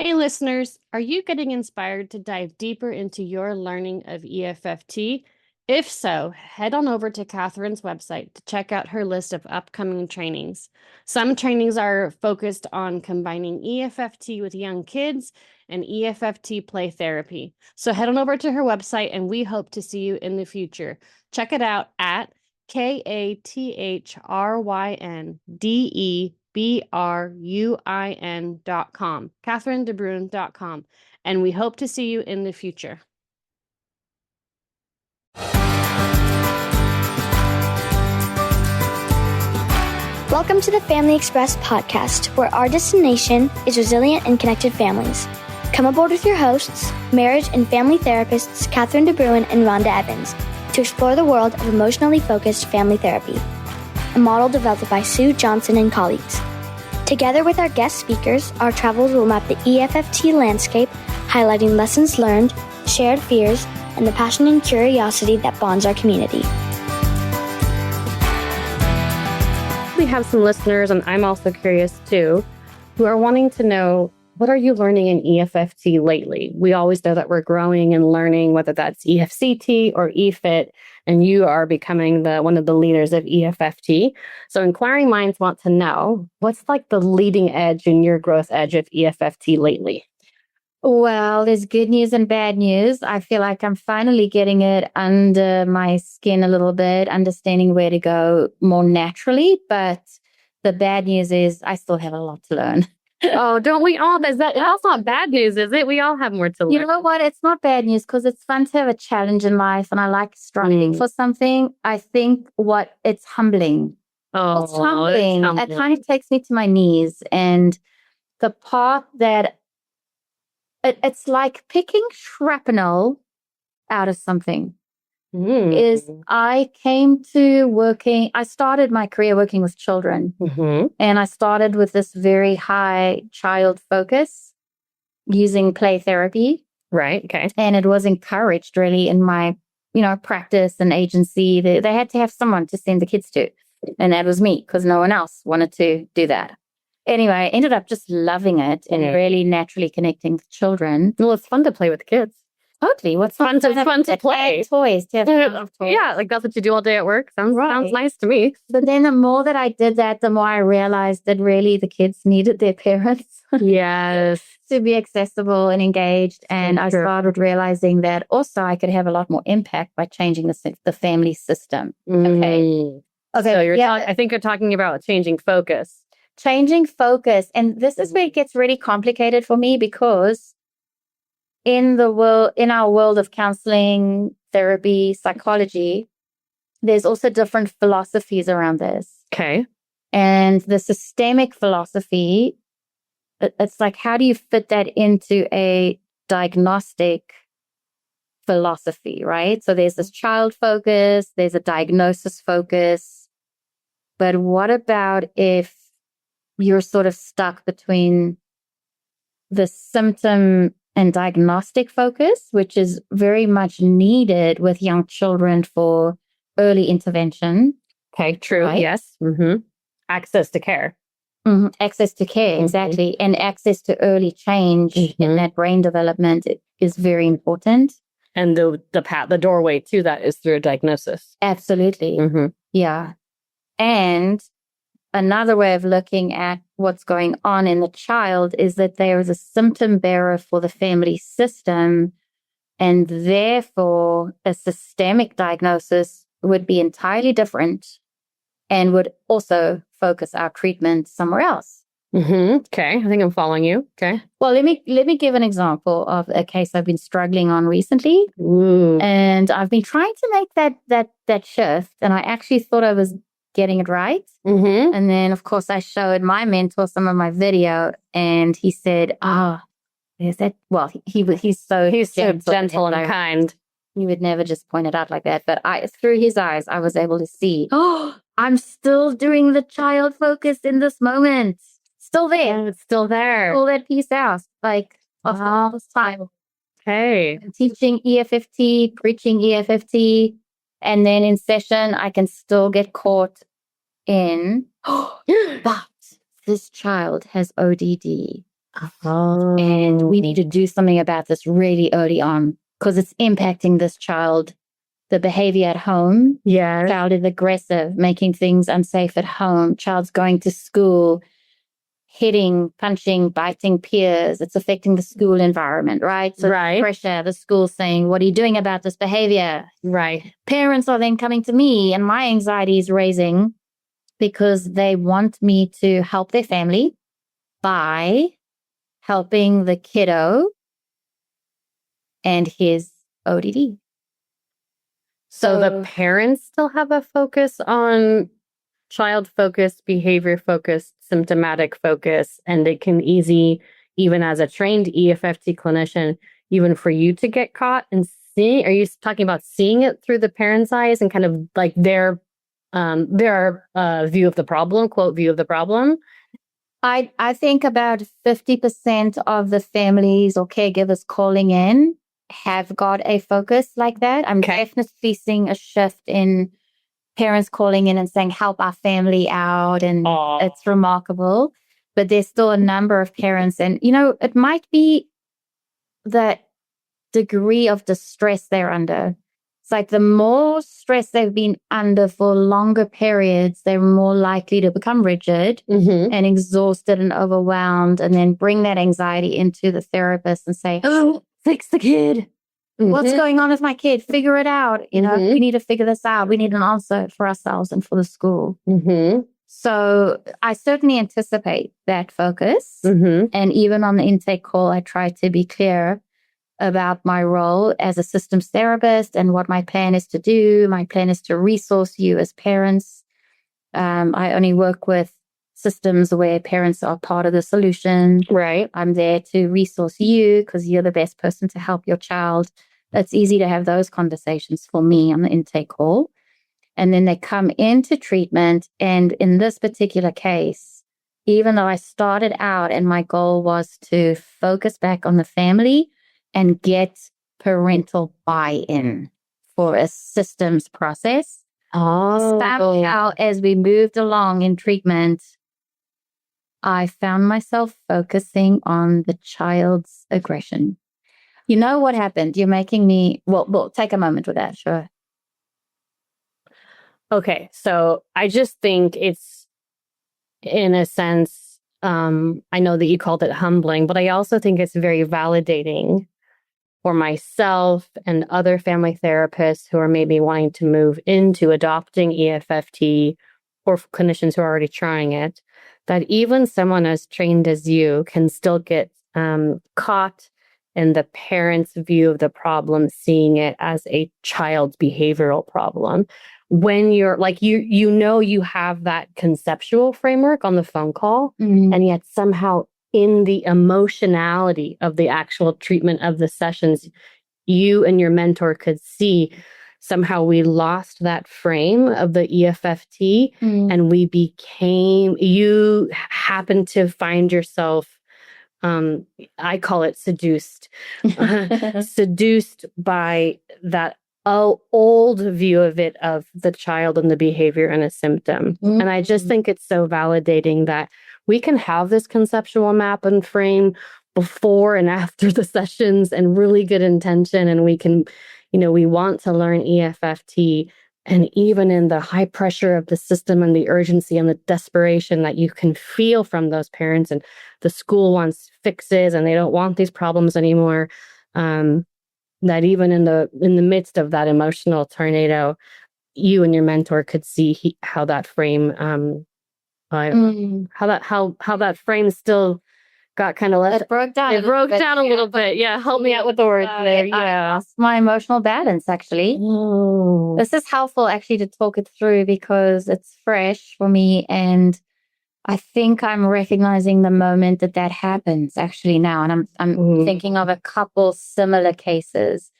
Hey, listeners, are you getting inspired to dive deeper into your learning of EFFT? If so, head on over to Kathryn's website to check out her list of upcoming trainings. Some trainings are focused on combining EFFT with young kids and EFFT play therapy. So head on over to her website and we hope to see you in the future. Check it out at KathrynDeBruin.com, KathrynDeBruin.com, and we hope to see you in the future. Welcome to the Family Express podcast, where our destination is resilient and connected families. Come aboard with your hosts, marriage and family therapists Kathryn DeBruin and Ronda Evans, to explore the world of emotionally focused family therapy, a model developed by Sue Johnson and colleagues. Together with our guest speakers, our travels will map the EFFT landscape, highlighting lessons learned, shared fears, and the passion and curiosity that bonds our community. We have some listeners, and I'm also curious too, who are wanting to know, what are you learning in EFFT lately? We always know that we're growing and learning, whether that's EFCT or EFIT, and you are becoming one of the leaders of EFFT. So inquiring minds want to know, what's like the leading edge and your growth edge of EFFT lately? Well, there's good news and bad news. I feel like I'm finally getting it under my skin a little bit, understanding where to go more naturally. But the bad news is I still have a lot to learn. Oh, don't we all? That's not bad news, is it? We all have more to learn. You know what? It's not bad news because it's fun to have a challenge in life, and I like striving for something. I think it's humbling. Oh, it's humbling. It kind of takes me to my knees, and the part that it's like picking shrapnel out of something. Is I started my career working with children, and I started with this very high child focus using play therapy. Right. Okay. And it was encouraged really in my, practice and agency. They had to have someone to send the kids to. And that was me because no one else wanted to do that. Anyway, I ended up just loving it and really naturally connecting with children. Well, it's fun to play with kids. Totally. What's fun to play? Toys. To have toys. Yeah, like that's what you do all day at work. Sounds nice to me. But then the more that I did that, the more I realized that really the kids needed their parents. Yes. To be accessible and engaged. And I started realizing that also I could have a lot more impact by changing the family system. Okay. So I think you're talking about changing focus. Changing focus. And this is where it gets really complicated for me because in our world of counseling, therapy, psychology, there's also different philosophies around this. Okay. And the systemic philosophy, it's like, how do you fit that into a diagnostic philosophy, right? So there's this child focus, there's a diagnosis focus. But what about if you're sort of stuck between the symptom and diagnostic focus, which is very much needed with young children for early intervention. Okay, true. Right? Yes. Access to care. Access to care, exactly. And access to early change in that brain development is very important. And the doorway to that is through a diagnosis. Absolutely. Yeah. And another way of looking at what's going on in the child is that there is a symptom bearer for the family system, and therefore a systemic diagnosis would be entirely different and would also focus our treatment somewhere else. Okay, I think I'm following you. Okay. Well, let me give an example of a case I've been struggling on recently. And I've been trying to make that shift, and I actually thought I was getting it right. And then, of course, I showed my mentor some of my video, and he said, is that, well, he's so gentle and kind. He would never just point it out like that. But through his eyes, I was able to see, I'm still doing the child focus in this moment. Still there. And it's still there. Pull that piece out. Like, all this time. Okay. I'm teaching EFFT, preaching EFFT. And then in session, I can still get caught in, but this child has ODD. Oh. And we need to do something about this really early on because it's impacting this child. The behavior at home. Yeah. Child is aggressive, making things unsafe at home. Child's going to school, hitting, punching, biting peers. It's affecting the school environment, right? So pressure, the school saying, what are you doing about this behavior? Right. Parents are then coming to me and my anxiety is raising because they want me to help their family by helping the kiddo and his ODD. So the parents still have a focus on child focused, behavior focused, symptomatic focus, and it can even as a trained EFFT clinician, even for you to get caught and see. Are you talking about seeing it through the parents' eyes and kind of like their view of the problem, quote, view of the problem? I think about 50% of the families or caregivers calling in have got a focus like that. I'm definitely seeing a shift in parents calling in and saying, help our family out. And it's remarkable. But there's still a number of parents. And, it might be that degree of distress they're under. It's like the more stress they've been under for longer periods, they're more likely to become rigid and exhausted and overwhelmed, and then bring that anxiety into the therapist and say, oh, fix the kid. What's going on with my kid? Figure it out. We need to figure this out. We need an answer for ourselves and for the school. So I certainly anticipate that focus. And even on the intake call, I try to be clear about my role as a systems therapist and what my plan is to do. My plan is to resource you as parents. I only work with systems where parents are part of the solution. Right. I'm there to resource you because you're the best person to help your child. It's easy to have those conversations for me on the intake call. And then they come into treatment. And in this particular case, even though I started out and my goal was to focus back on the family and get parental buy-in for a systems process. Somehow, as we moved along in treatment, I found myself focusing on the child's aggression. You know what happened? You're making me... Well, take a moment with that, sure. Okay, so I just think it's, in a sense, I know that you called it humbling, but I also think it's very validating for myself and other family therapists who are maybe wanting to move into adopting EFFT, or clinicians who are already trying it, that even someone as trained as you can still get caught in the parent's view of the problem, seeing it as a child's behavioral problem. When you're like, you have that conceptual framework on the phone call, and yet somehow in the emotionality of the actual treatment of the sessions, you and your mentor could see somehow we lost that frame of the EFFT and you happened to find yourself, I call it seduced, seduced by that old view of it, of the child and the behavior and a symptom. And I just think it's so validating that we can have this conceptual map and frame before and after the sessions and really good intention. And we can, we want to learn EFFT. And even in the high pressure of the system and the urgency and the desperation that you can feel from those parents, and the school wants fixes and they don't want these problems anymore, that even in the midst of that emotional tornado, you and your mentor could see how that frame, how that frame still got kind of left. It broke down. It broke down a little bit. Yeah, help me out with the words there. Yeah, my emotional balance actually. Oh. This is helpful actually to talk it through because it's fresh for me, and I think I'm recognizing the moment that happens actually now, and I'm thinking of a couple similar cases.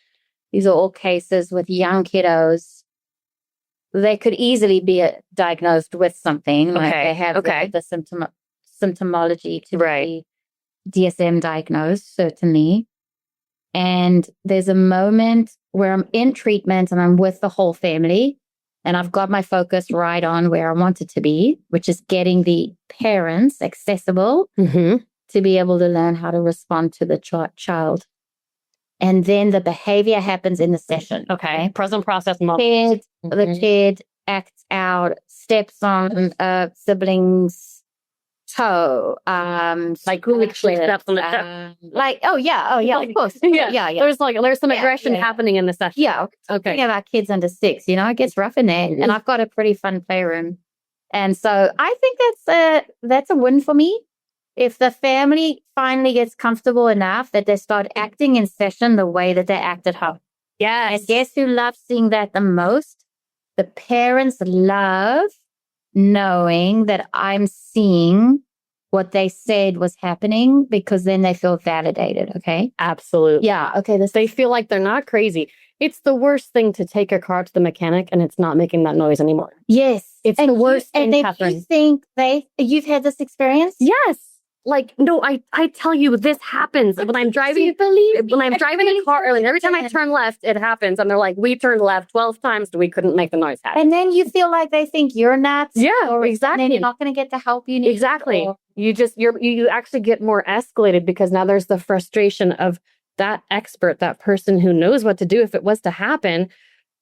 These are all cases with young kiddos. They could easily be diagnosed with something. Like they have the symptomology to be DSM diagnosed, certainly. And there's a moment where I'm in treatment and I'm with the whole family, and I've got my focus right on where I want it to be, which is getting the parents accessible to to be able to learn how to respond to the child. And then the behavior happens in the session. Okay. Present process moment. The kid acts out, steps on sibling's toe, like who actually steps on the toe? Of course. Yeah. There's some aggression happening in the session. Yeah. Okay. Thinking about kids under 6, it gets rough in there. And I've got a pretty fun playroom. And so I think that's a win for me. If the family finally gets comfortable enough that they start acting in session the way that they act at home. Yes. And guess who loves seeing that the most? The parents love knowing that I'm seeing what they said was happening, because then they feel validated. Okay. Absolutely. Yeah. Okay. They feel like they're not crazy. It's the worst thing to take a car to the mechanic and it's not making that noise anymore. Yes. It's the worst thing, and Kathryn. You think you've had this experience? Yes. Like, no, I tell you, this happens when I'm driving. When I'm driving a car, every time I turn left, it happens. And they're like, we turned left 12 times, we couldn't make the noise happen. And then you feel like they think you're nuts. Yeah, exactly. And then you're not going to get the help you need. Exactly. You actually get more escalated because now there's the frustration of that expert, that person who knows what to do if it was to happen.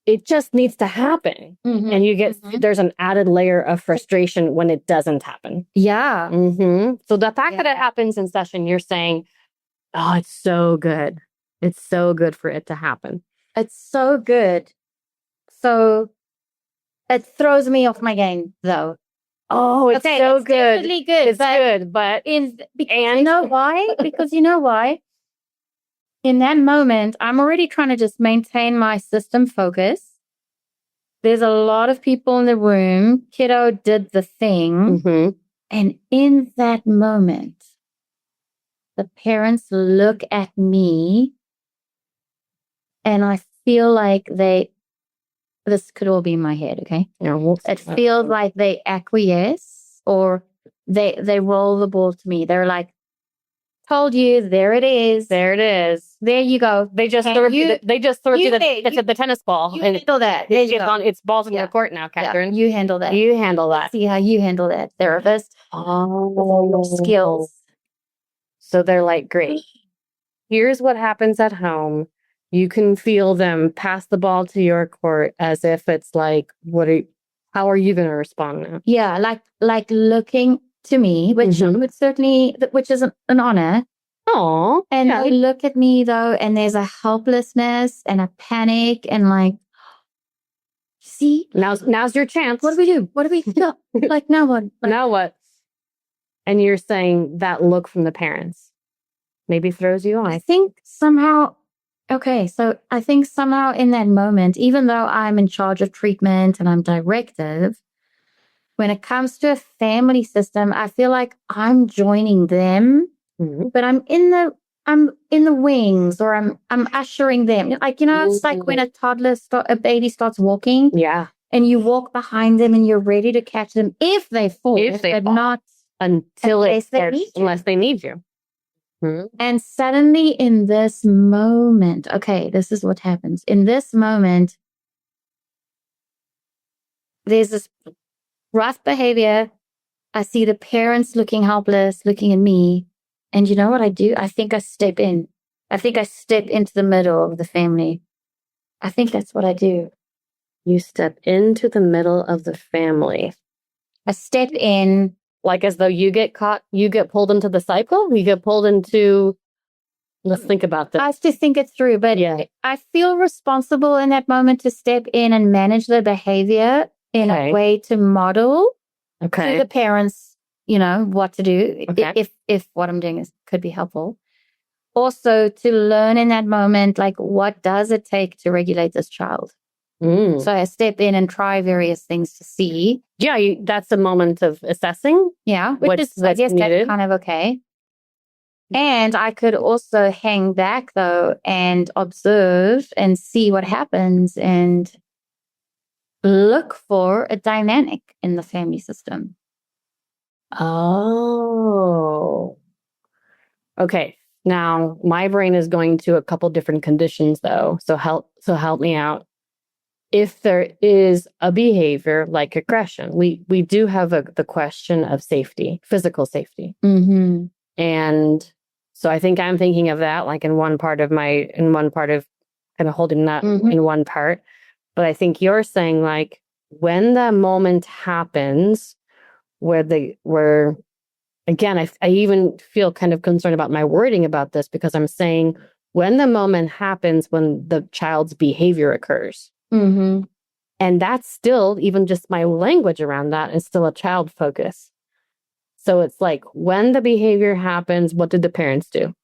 It just needs to happen. Mm-hmm. And you get, there's an added layer of frustration when it doesn't happen. Yeah. Mm-hmm. So the fact that it happens in session, you're saying, oh, it's so good. It's so good for it to happen. It's so good. So it throws me off my game, though. Oh, it's so it's good. Definitely good. It's good, but you know why? Because you know why? In that moment, I'm already trying to just maintain my system focus. There's a lot of people in the room. Kiddo did the thing. Mm-hmm. And in that moment, the parents look at me and I feel like this could all be in my head, okay? Yeah, it feels like they acquiesce or they roll the ball to me. They're like, told you, there it is. There it is. There you go. They just threw you the tennis ball. You handle that. It's balls in your court now, Kathryn. You handle that. You handle that. See how you handle that, therapist. Oh, skills. So they're like, great. Here's what happens at home. You can feel them pass the ball to your court as if it's like, how are you going to respond now? Yeah, like looking to me, which is an honor. Oh, and they look at me though, and there's a helplessness and a panic, and like, see, now's your chance. What do we do? Like now what? Now what? And you're saying that look from the parents maybe throws you off. I think somehow in that moment, even though I'm in charge of treatment and I'm directive, when it comes to a family system, I feel like I'm joining them, but I'm in the wings, or I'm ushering them. Like, it's like when a baby starts walking. Yeah. And you walk behind them and you're ready to catch them if they fall. But not unless they need you. Mm-hmm. And suddenly in this moment, okay, this is what happens. In this moment, there's this rough behavior. I see the parents looking helpless, looking at me. And you know what I do? I think I step in. I think I step into the middle of the family. I think that's what I do. You step into the middle of the family. I step in. Like as though you get pulled into the cycle? You get pulled into, let's think about this. I have to think it through, but I feel responsible in that moment to step in and manage the behavior in a way to model to the parents, what to do if what I'm doing could be helpful. Also to learn in that moment, like, what does it take to regulate this child? So I step in and try various things to see. Yeah, that's a moment of assessing. Yeah, which is, I guess, that's kind of okay. And I could also hang back, though, and observe and see what happens and look for a dynamic in the family system. Oh. Okay. Now, my brain is going to a couple different conditions, though. So help me out. If there is a behavior like aggression, we do have the question of safety, physical safety. Mm-hmm. And so I think I'm thinking of that like in one part of kind of holding that in one part. But I think you're saying like when the moment happens where again, I even feel kind of concerned about my wording about this because I'm saying when the moment happens when the child's behavior occurs. Mm-hmm. And that's still, even just my language around that is still a child focus. So it's like when the behavior happens, what did the parents do?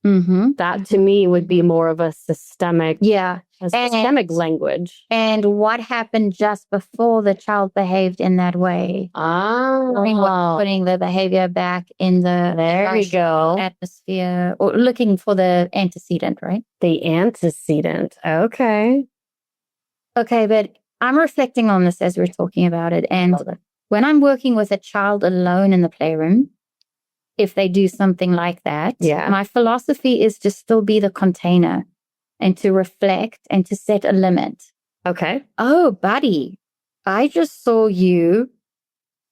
Mm-hmm. That to me would be more of a systemic, systemic language. And what happened just before the child behaved in that way? Putting the behavior back in the atmosphere, or looking for the antecedent, right? The antecedent. Okay. Okay, but I'm reflecting on this as we're talking about it. And when I'm working with a child alone in the playroom, if they do something like that, my philosophy is to still be the container and to reflect and to set a limit. Okay. Oh, buddy, I just saw you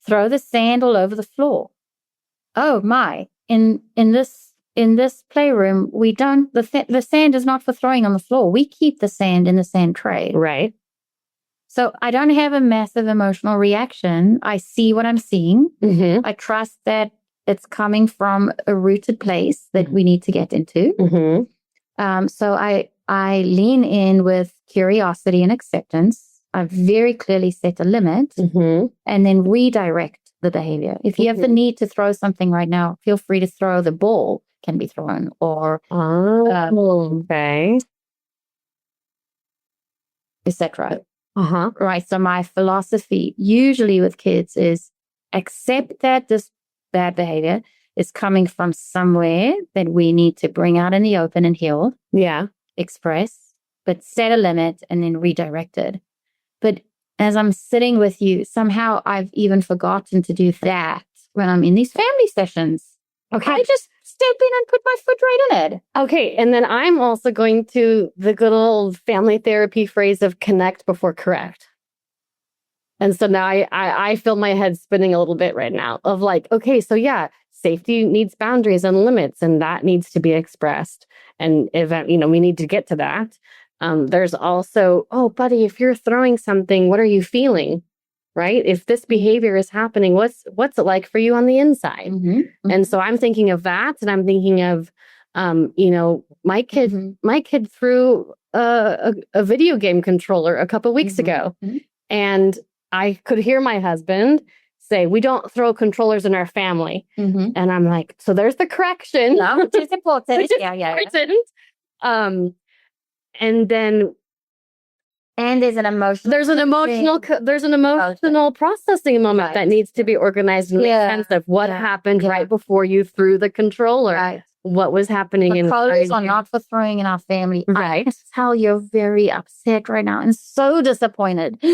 throw the sand all over the floor. Oh my, in this playroom, we don't, the sand is not for throwing on the floor. We keep the sand in the sand tray. Right. So I don't have a massive emotional reaction. I see what I'm seeing. Mm-hmm. I trust that it's coming from a rooted place that we need to get into. Mm-hmm. So I lean in with curiosity and acceptance. I very clearly set a limit and then redirect the behavior. If you have the need to throw something right now, feel free to throw. The ball can be thrown or okay. etc. Uh-huh. Right. So my philosophy usually with kids is accept that this bad behavior is coming from somewhere that we need to bring out in the open and heal. Yeah. Express, but set a limit and then redirect it. But as I'm sitting with you, somehow I've even forgotten to do that when I'm in these family sessions. Okay. I just step in and put my foot right in it. Okay. And then I'm also going to the good old family therapy phrase of connect before correct. And so now I feel my head spinning a little bit right now of like, okay, so yeah, safety needs boundaries and limits, and that needs to be expressed. And we need to get to that. There's also, oh, buddy, if you're throwing something, what are you feeling? Right? If this behavior is happening, what's it like for you on the inside? And so I'm thinking of that, and I'm thinking of, my kid threw a video game controller a couple weeks ago, and I could hear my husband say, we don't throw controllers in our family. And I'm like, so there's the correction. No, which is important. Important. And then there's an emotional processing moment that needs to be organized and make sense of what happened right before you threw the controller. Right. What was happening in controllers are not for throwing in our family. Right. I can tell you're very upset right now and so disappointed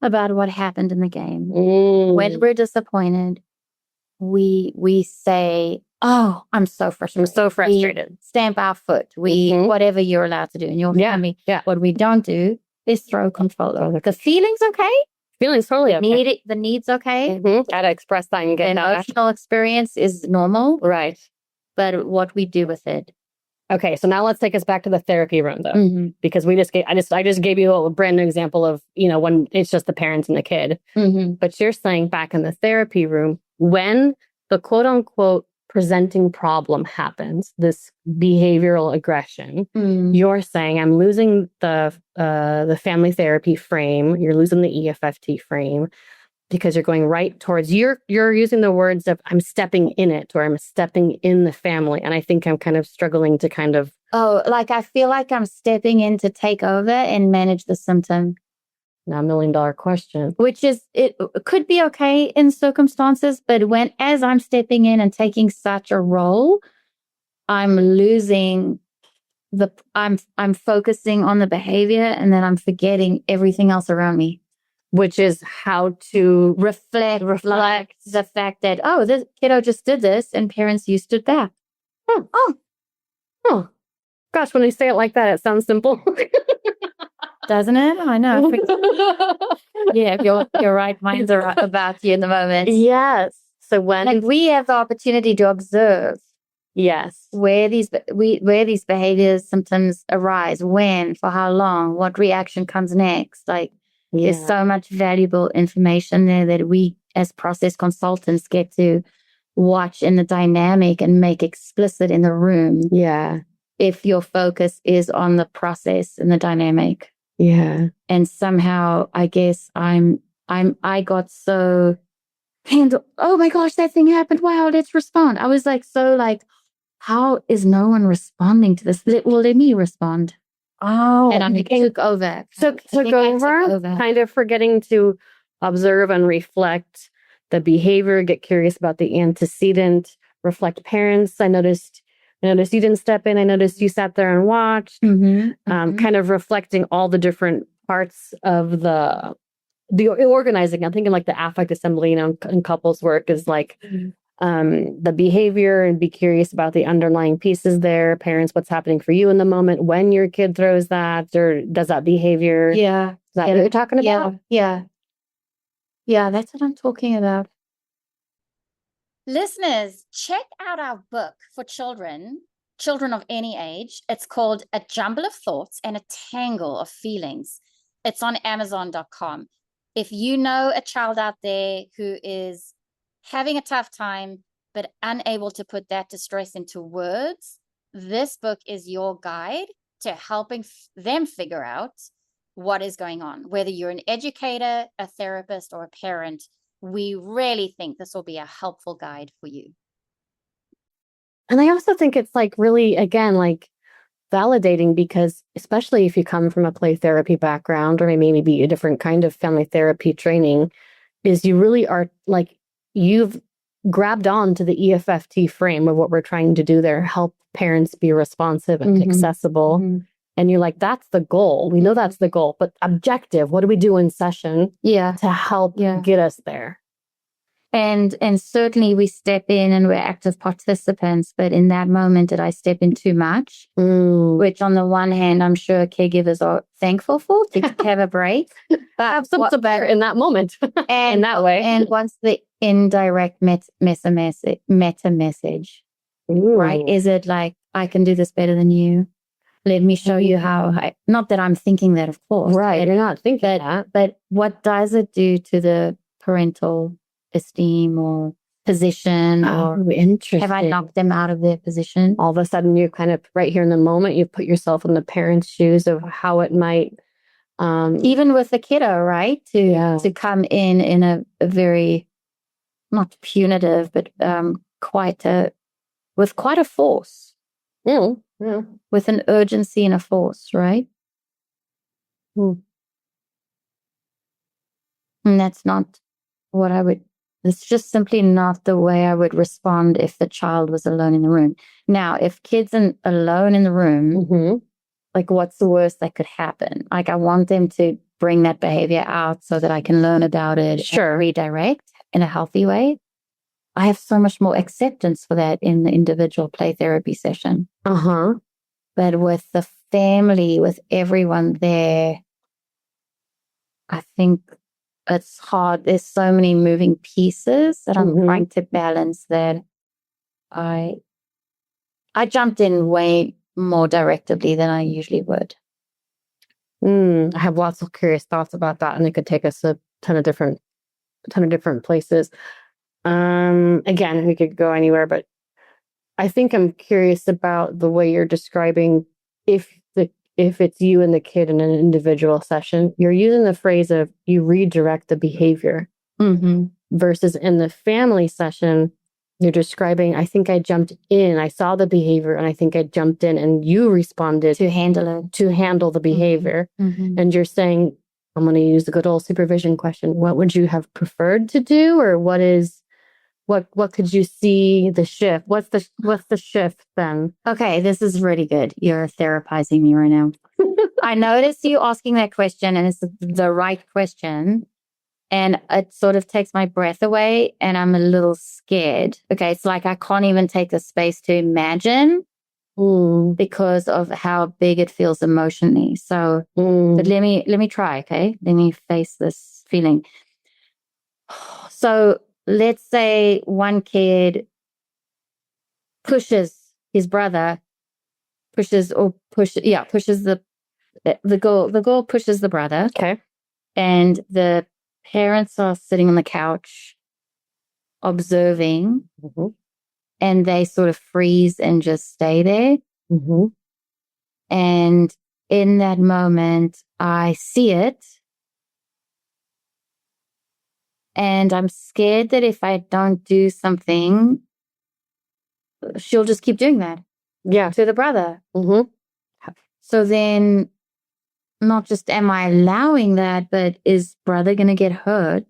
about what happened in the game. When we're disappointed, we say, oh, I'm so frustrated. We stamp our foot. Whatever you're allowed to do in your family. Yeah. What we don't do is throw controller. The feeling's okay. Feeling's totally okay. The need's okay. Gotta express that and get the emotional experience is normal. Right. But what we do with it. Okay, so now let's take us back to the therapy room, though, because I just gave you a brand new example of when it's just the parents and the kid. But you're saying back in the therapy room when the quote unquote presenting problem happens, this behavioral aggression, you're saying I'm losing the family therapy frame, you're losing the EFFT frame. Because you're going right towards, you're using the words of I'm stepping in it or I'm stepping in the family. And I think I'm kind of struggling to kind of. Oh, like I feel like I'm stepping in to take over and manage the symptom. Now, $1 million question. Which is, it could be okay in circumstances, but as I'm stepping in and taking such a role, I'm losing I'm focusing on the behavior and then I'm forgetting everything else around me. Which is how to reflect the fact that, oh, this kiddo just did this and parents used it back. Oh. Gosh, when you say it like that, it sounds simple. Doesn't it? I know. Yeah, you're right. Minds are about you in the moment. Yes. So when we have the opportunity to observe Yes. where these behaviors, symptoms arise, when, for how long, what reaction comes next. Like there's so much valuable information there that we as process consultants get to watch in the dynamic and make explicit in the room. Yeah. If your focus is on the process and the dynamic. Yeah. And somehow I guess I got so handled, oh my gosh, that thing happened. Wow, let's respond. I was like, so like, how is no one responding to this? Let me respond. Oh, And I took over. Took over, kind of forgetting to observe and reflect the behavior, get curious about the antecedent, reflect parents. I noticed you didn't step in. I noticed you sat there and watched, kind of reflecting all the different parts of the organizing. I'm thinking like the affect assembly, in couples work is like the behavior, and be curious about the underlying pieces there. Parents, what's happening for you in the moment when your kid throws that or does that behavior. Yeah. Is that what you're talking about? Yeah. Yeah, that's what I'm talking about. Listeners, check out our book for children of any age. It's called A Jumble of Thoughts and a Tangle of Feelings. It's on Amazon.com. If you know a child out there who is having a tough time but unable to put that distress into words, this book is your guide to helping them figure out what is going on. Whether you're an educator, a therapist, or a parent, we really think this will be a helpful guide for you. And I also think it's like really, again, like validating, because especially if you come from a play therapy background or maybe a different kind of family therapy training, is you really are like, you've grabbed on to the EFFT frame of what we're trying to do there, help parents be responsive and accessible. And you're like, that's the goal. We know that's the goal, but objective, what do we do in session to help get us there? And certainly we step in and we're active participants, but in that moment, did I step in too much? Which on the one hand, I'm sure caregivers are thankful for, to have a break. But have some support in that moment, and in that way. And once the indirect meta message, right? Is it like, I can do this better than you? Let me show you how. Not that I'm thinking that, of course. Right, you're not thinking that. But what does it do to the parental esteem or position? Or interesting. Have I knocked them out of their position? All of a sudden, you're kind of right here in the moment. You put yourself in the parent's shoes of how it might, even with the kiddo, right? To come in a very, not punitive, but with quite a force. With an urgency and a force, right? And that's not what I would, it's just simply not the way I would respond if the child was alone in the room. Now, if kids are alone in the room, like what's the worst that could happen? Like I want them to bring that behavior out so that I can learn about it, and redirect in a healthy way. I have so much more acceptance for that in the individual play therapy session. But with the family, with everyone there, I think it's hard. There's so many moving pieces that I'm trying to balance that I jumped in way more directly than I usually would. I have lots of curious thoughts about that, and it could take us a ton of different places. Again, we could go anywhere, but I think I'm curious about the way you're describing if it's you and the kid in an individual session, you're using the phrase of you redirect the behavior versus in the family session, you're describing, I think I jumped in, I saw the behavior and I think I jumped in and you responded to handle the behavior. And you're saying, I'm going to use the good old supervision question. What would you have preferred to do? Or what could you see the shift? What's the shift then? Okay, this is really good. You're therapizing me right now. I noticed you asking that question, and it's the right question. And it sort of takes my breath away, and I'm a little scared. Okay, it's like I can't even take the space to imagine because of how big it feels emotionally. So, but let me try, okay? Let me face this feeling. So let's say one kid pushes his brother pushes the girl pushes the brother. Okay. And the parents are sitting on the couch observing, and they sort of freeze and just stay there. And in that moment, I see it. And I'm scared that if I don't do something, she'll just keep doing that. Yeah. To the brother. So then, not just am I allowing that, but is brother going to get hurt?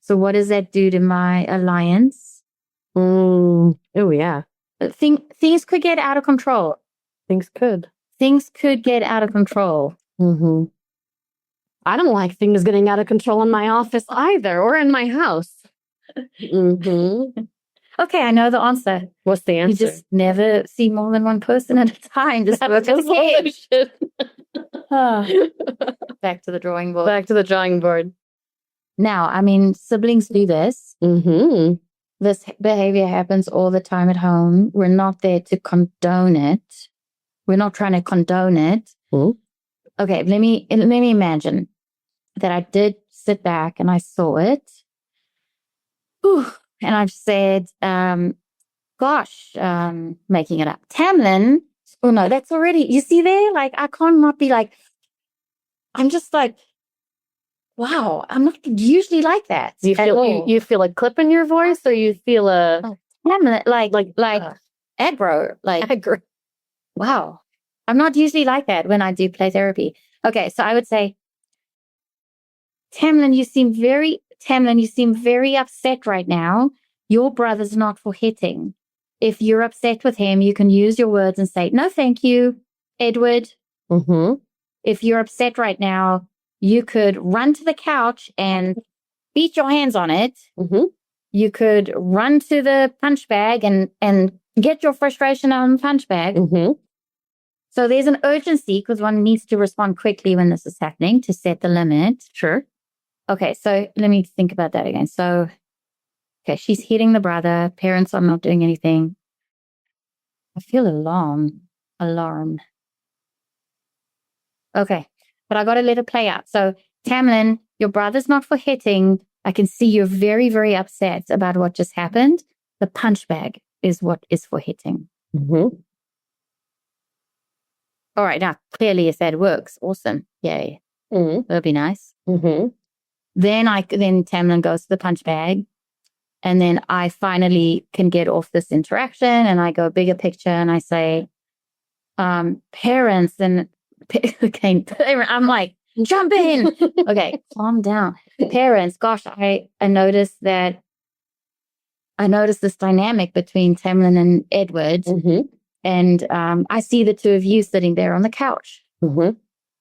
So what does that do to my alliance? Oh, yeah. Things could get out of control. Things could get out of control. I don't like things getting out of control in my office either, or in my house. Okay, I know the answer. What's the answer? You just never see more than one person at a time. Just work as a team. Back to the drawing board. Back to the drawing board. Now, I mean, siblings do this. This behavior happens all the time at home. We're not there to condone it. We're not trying to condone it. Okay, let me imagine that I did sit back and I saw it. And I've said, making it up. Tamlin, oh no, that's already, you see there? Like, I can't not be like, I'm just like, wow, I'm not usually like that. You feel a clip in your voice, or you feel a Tamlin, like aggro, like aggro. Wow. I'm not usually like that when I do play therapy. Okay, so I would say, Tamlin, you seem very upset right now. Your brother's not for hitting. If you're upset with him, you can use your words and say, no, thank you, Edward. If you're upset right now, you could run to the couch and beat your hands on it. You could run to the punch bag and get your frustration out on the punch bag. So there's an urgency because one needs to respond quickly when this is happening to set the limit. Sure. Okay, so let me think about that again. So, okay, she's hitting the brother. Parents are not doing anything. I feel alarm. Okay, but I got to let it play out. So, Tamlin, your brother's not for hitting. I can see you're very, very upset about what just happened. The punch bag is what is for hitting. All right, now, clearly if that works, awesome. Yay. That'll be nice. Then Tamlin goes to the punch bag, and then I finally can get off this interaction, and I go bigger picture, and I say, parents, and I'm like, jump in. Okay, calm down. Parents, gosh, I noticed this dynamic between Tamlin and Edward, and I see the two of you sitting there on the couch.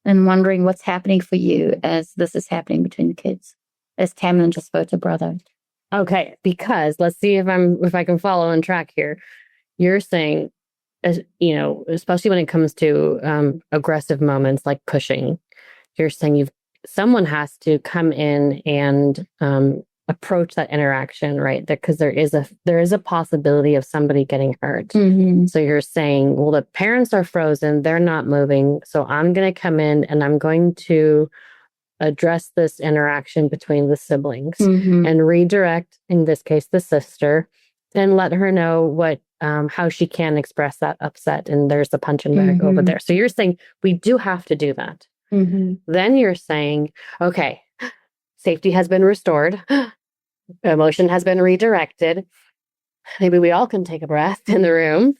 And wondering what's happening for you as this is happening between the kids, as Tamlin just spoke to brother. Okay, because let's see if I can follow on track here. You're saying, as you know, especially when it comes to aggressive moments like pushing, you're saying someone has to come in and approach that interaction, right? Because there is a possibility of somebody getting hurt. So you're saying, well, the parents are frozen, they're not moving, so I'm going to come in and I'm going to address this interaction between the siblings and redirect, in this case, the sister, and let her know what how she can express that upset. And there's a punching bag over there. So you're saying we do have to do that. Then you're saying, okay, safety has been restored. Emotion has been redirected. Maybe we all can take a breath in the room.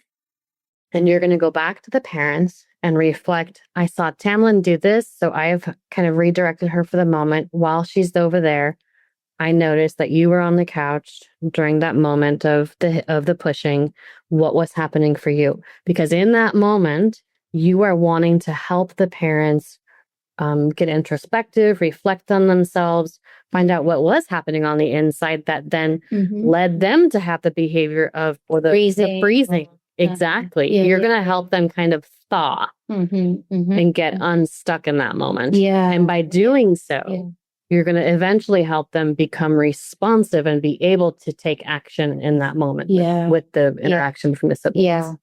And you're going to go back to the parents and reflect. I saw Tamlin do this, so I have kind of redirected her for the moment. While she's over there, I noticed that you were on the couch during that moment of the pushing. What was happening for you? Because in that moment, you are wanting to help the parents get introspective, reflect on themselves, find out what was happening on the inside that then led them to have the behavior of the freezing. Exactly. You're going to help them kind of thaw and get unstuck in that moment. And by doing so, you're going to eventually help them become responsive and be able to take action in that moment with the interaction from the siblings.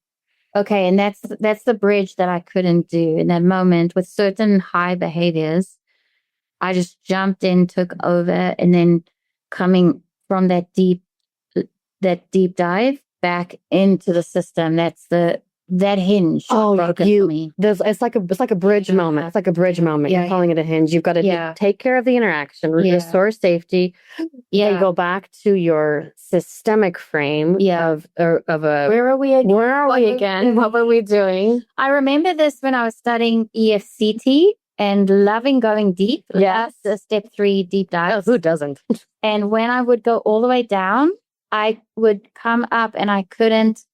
Okay, and that's the bridge that I couldn't do in that moment with certain high behaviors. I just jumped in, took over, and then coming from that deep dive back into the system. That hinge. Broke it for me. It's like a bridge moment. It's like a bridge moment. You're calling it a hinge. You've got to take care of the interaction, restore safety. You go back to your systemic frame of a where are we again? What were we doing? I remember this when I was studying EFCT and loving going deep. Yes. The step 3 deep dive. Oh, who doesn't? And when I would go all the way down, I would come up and I couldn't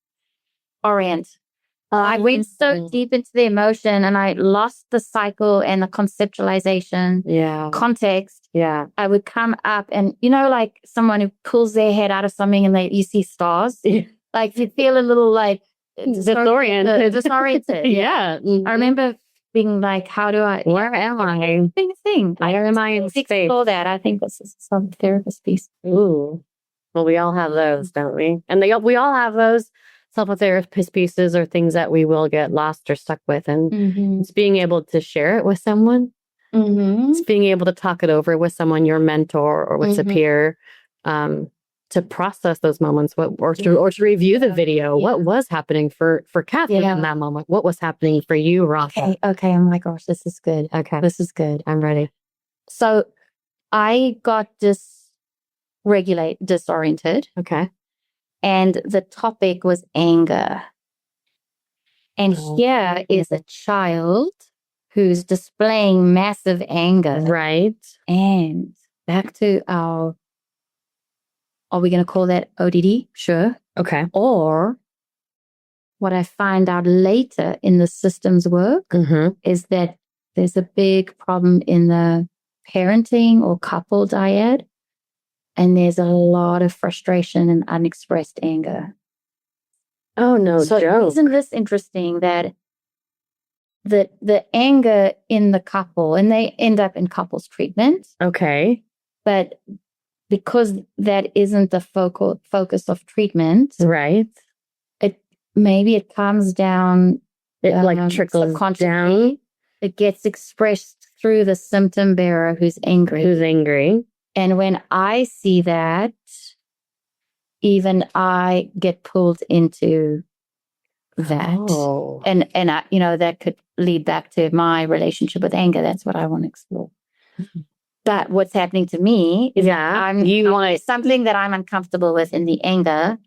orient. I went so deep into the emotion and I lost the cycle and the conceptualization, context. Yeah. I would come up and, like someone who pulls their head out of something and you see stars. Like you feel a little like disoriented. Yeah. Mm-hmm. I remember being like, where am I? Thing. Where am I in space? Explore that. I think this is some therapist piece. Ooh. Well, we all have those, don't we? And we all have those self-therapist pieces or things that we will get lost or stuck with. And it's being able to share it with someone. It's being able to talk it over with someone, your mentor or with a peer, to process those moments, or to review the video. What was happening for Kathryn in that moment? What was happening for you, Ronda? Okay. Oh my gosh, this is good. Okay. This is good. I'm ready. So I got disoriented. Okay. And the topic was anger. And here is a child who's displaying massive anger. Right. And back to are we going to call that ODD? Sure. Okay. Or what I find out later in the systems work is that there's a big problem in the parenting or couple dyad. And there's a lot of frustration and unexpressed anger. Oh, no joke. Isn't this interesting that the anger in the couple, and they end up in couples treatment. Okay. But because that isn't the focus of treatment. Right. Maybe it comes down. It trickles down. It gets expressed through the symptom bearer who's angry. And when I see that, even I get pulled into that. Oh. And I, that could lead back to my relationship with anger. That's what I want to explore. But what's happening to me is something that I'm uncomfortable with in the anger.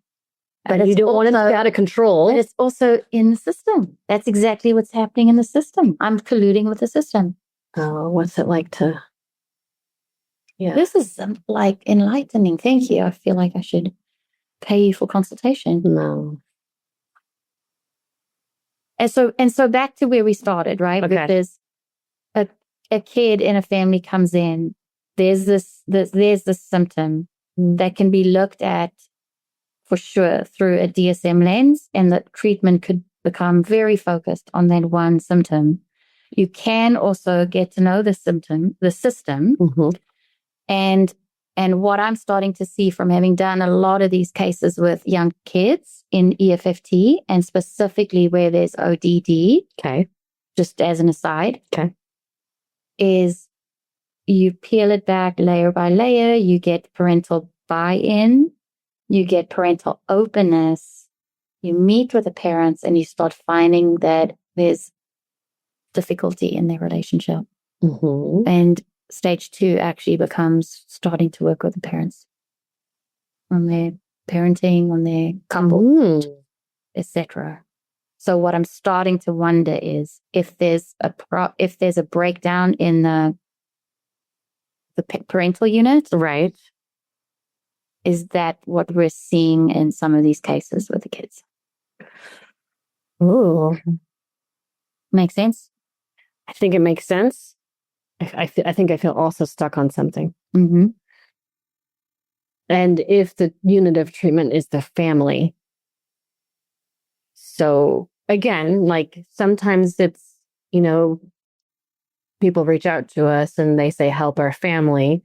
But you don't want it to be out of control. But it's also in the system. That's exactly what's happening in the system. I'm colluding with the system. Oh, what's it like to... Yeah. This is enlightening. Thank you. I feel like I should pay you for consultation. No. And so back to where we started, right? Okay. There's a kid in a family comes in. There's this symptom that can be looked at for sure through a DSM lens, and the treatment could become very focused on that one symptom. You can also get to know the system. And what I'm starting to see from having done a lot of these cases with young kids in EFFT, and specifically where there's ODD, okay, just as an aside, okay, is you peel it back layer by layer, you get parental buy-in, you get parental openness, you meet with the parents, and you start finding that there's difficulty in their relationship. And stage 2 actually becomes starting to work with the parents on their parenting, on their couple, etc. So what I'm starting to wonder is if there's a breakdown in the parental unit, right? Is that what we're seeing in some of these cases with the kids? Ooh, makes sense. I think it makes sense. I think I feel also stuck on something. And if the unit of treatment is the family, so again, like sometimes it's, people reach out to us and they say, help our family.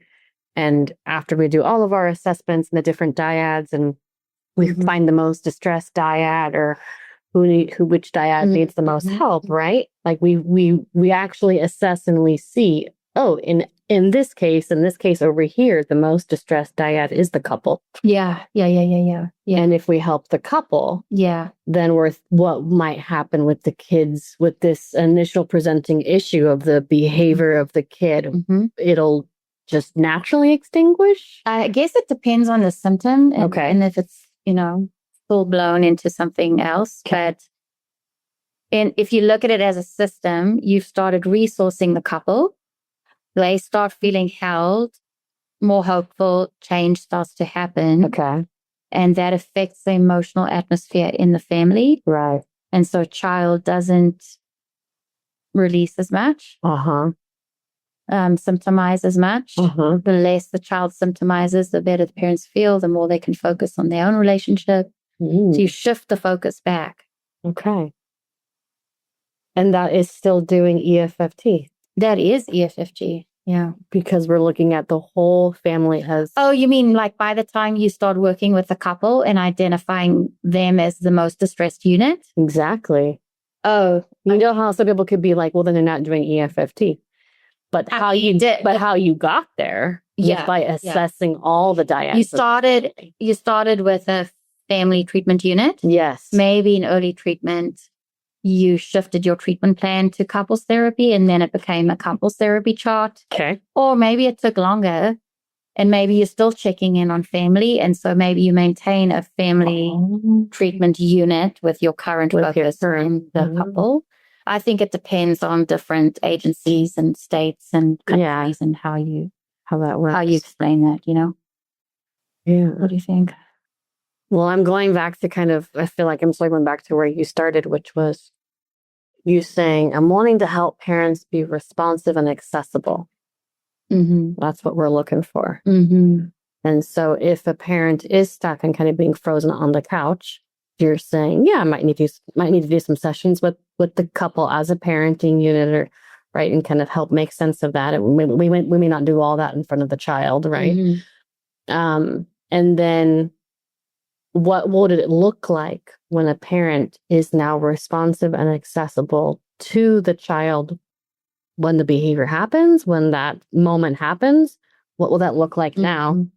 And after we do all of our assessments and the different dyads, and we find the most distressed dyad, or which dyad needs the most help, right? Like we actually assess and we see, oh, in this case over here, the most distressed dyad is the couple. Yeah. And if we help the couple, then what might happen with the kids with this initial presenting issue of the behavior of the kid, it'll just naturally extinguish? I guess it depends on the symptom and if it's, full blown into something else. But if you look at it as a system, you've started resourcing the couple. They start feeling held, more hopeful, change starts to happen. Okay. And that affects the emotional atmosphere in the family. Right. And so child doesn't release as much. Symptomize as much. The less the child symptomizes, the better the parents feel, the more they can focus on their own relationship. So you shift the focus back. Okay. And that is still doing EFFT. That is EFFT. Yeah. Because we're looking at the whole family as... Oh, you mean like by the time you start working with the couple and identifying them as the most distressed unit? Exactly. Oh. You know how some people could be like, well, then they're not doing EFFT. But how you got there is by assessing all the dyads. You started with a family treatment unit. Yes. Maybe in early treatment, you shifted your treatment plan to couples therapy and then it became a couples therapy chart. Okay. Or maybe it took longer and maybe you're still checking in on family. And so maybe you maintain a family treatment unit with your current focus on the couple. I think it depends on different agencies and states and countries and how that works. How you explain that, Yeah. What do you think? Well, I'm going back to I feel like I'm circling back to where you started, which was you saying, I'm wanting to help parents be responsive and accessible. That's what we're looking for. And so if a parent is stuck and kind of being frozen on the couch, you're saying, I might need to do some sessions with the couple as a parenting unit, or right, and kind of help make sense of that. We may not do all that in front of the child, right? And then what would it look like when a parent is now responsive and accessible to the child when the behavior happens, when that moment happens? What will that look like now?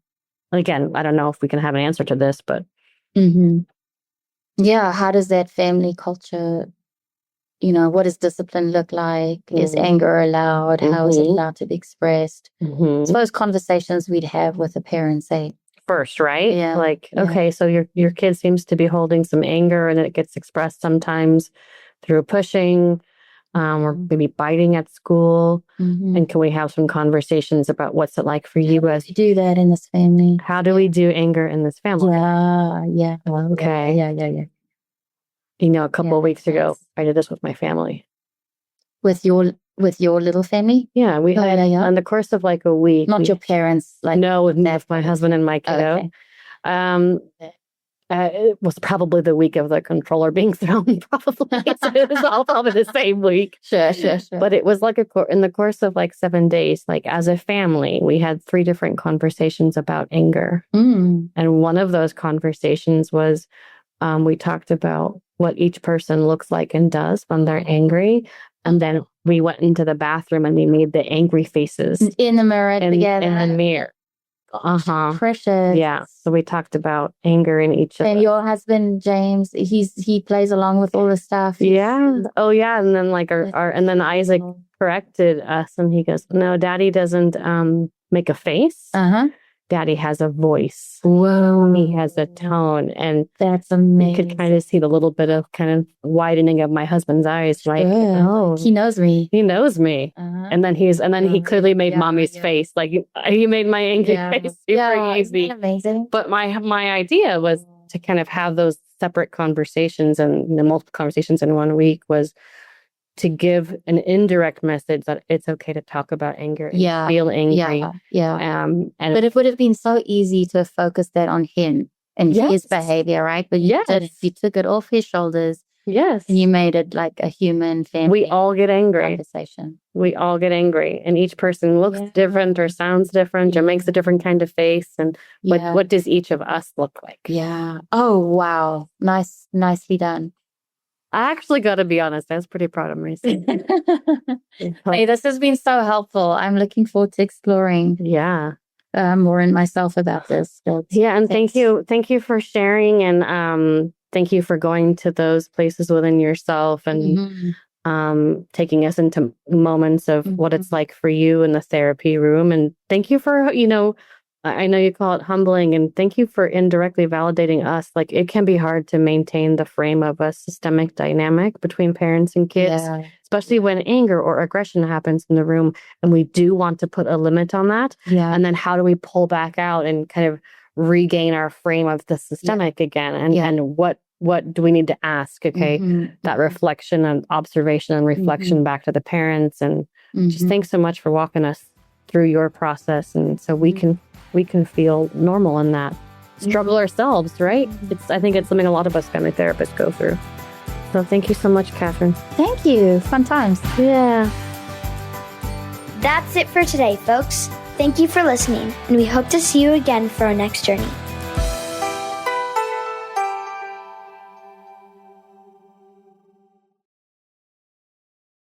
Again, I don't know if we can have an answer to this, but how does that family culture, what does discipline look like? Is anger allowed? How is it allowed to be expressed? I suppose conversations we'd have with the parents first, right? Yeah. Okay, so your kid seems to be holding some anger and it gets expressed sometimes through pushing or maybe biting at school. And can we have some conversations about what's it like for you as do that in this family? How do we do anger in this family? Yeah. Okay. Yeah. A couple of weeks ago, I did this with my family. With your little family? Yeah, we had in the course of like a week. Not your parents, no, with my husband and my kiddo. Okay. It was probably the week of the controller being thrown, probably. So it was all probably the same week. Sure. But it was like in the course of like 7 days, like as a family, we had 3 different conversations about anger. And one of those conversations was we talked about what each person looks like and does when they're angry. And then we went into the bathroom and we made the angry faces. In the mirror together. In the mirror. Precious. Yeah. So we talked about anger in each of And your husband, James, he plays along with all the stuff. Yeah. Oh, yeah. And then and then Isaac corrected us and he goes, no, Daddy doesn't make a face. Daddy has a voice. Whoa. He has a tone. And that's amazing. You could kind of see the little bit of kind of widening of my husband's eyes. Like, he knows me. He knows me. And then he clearly made mommy's face. Like he made my angry face super easy. Isn't that amazing? But my idea was to kind of have those separate conversations and multiple conversations in 1 week was to give an indirect message that it's okay to talk about anger and feel angry. But it would have been so easy to focus that on him and his behavior, right? But you took it off his shoulders. Yes. And you made it like a human family. We all get angry. Conversation. We all get angry. And each person looks different or sounds different or makes a different kind of face. And what does each of us look like? Yeah. Oh, wow. Nicely done. I actually got to be honest, I was pretty proud of myself. Hey, this has been so helpful. I'm looking forward to exploring Yeah. more in myself about this. Yeah, and thank you for sharing, and thank you for going to those places within yourself and taking us into moments of what it's like for you in the therapy room. And thank you for, I know you call it humbling, and thank you for indirectly validating us. Like, it can be hard to maintain the frame of a systemic dynamic between parents and kids, especially when anger or aggression happens in the room, and we do want to put a limit on that. Yeah. And then how do we pull back out and kind of regain our frame of the systemic again? And what do we need to ask? Okay. That reflection and observation and reflection back to the parents. And just thanks so much for walking us through your process. And so we can feel normal in that struggle ourselves, right? I think it's something a lot of us family therapists go through. So thank you so much, Kathryn. Thank you. Fun times. Yeah. That's it for today, folks. Thank you for listening, and we hope to see you again for our next journey.